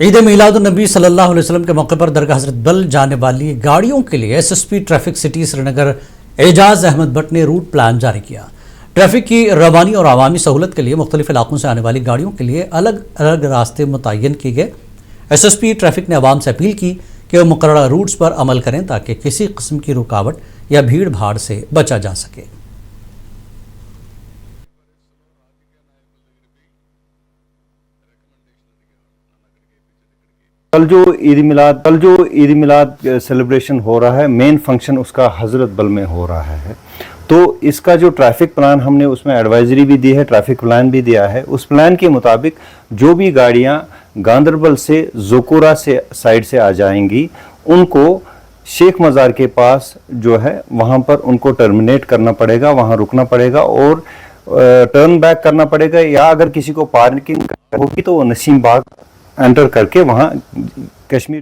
عید میلاد النبی صلی اللہ علیہ وسلم کے موقع پر درگاہ حضرت بل جانے والی گاڑیوں کے لیے S S P traffic city Srinagar Ejaz Ahmad Bhat نے روٹ پلان جاری کیا۔ ٹریفک کی روانی اور عوامی سہولت کے لیے مختلف علاقوں سے آنے والی گاڑیوں کے لیے الگ الگ راستے متعین کیے گئے۔ ایس ایس پی ٹریفک نے عوام سے اپیل کی کہ وہ مقررہ روٹس پر عمل کریں تاکہ کسی قسم کی رکاوٹ یا بھیڑ بھاڑ سے بچا جا سکے۔ کل جو عید میلاد سیلیبریشن ہو رہا ہے، مین فنکشن اس کا حضرت بل میں ہو رہا ہے، تو اس کا جو ٹریفک پلان ہم نے اس میں ایڈوائزری بھی دی ہے، ٹریفک پلان بھی دیا ہے۔ اس پلان کے مطابق جو بھی گاڑیاں گاندربل سے زوکورا سے سائڈ سے آ جائیں گی، ان کو شیخ مزار کے پاس جو ہے وہاں پر ان کو ٹرمینیٹ کرنا پڑے گا، وہاں رکنا پڑے گا اور ٹرن بیک کرنا پڑے گا، یا اگر کسی کو پارکنگ ہوگی تو وہ نسیم باغ انٹر کر کے وہاں کشمیر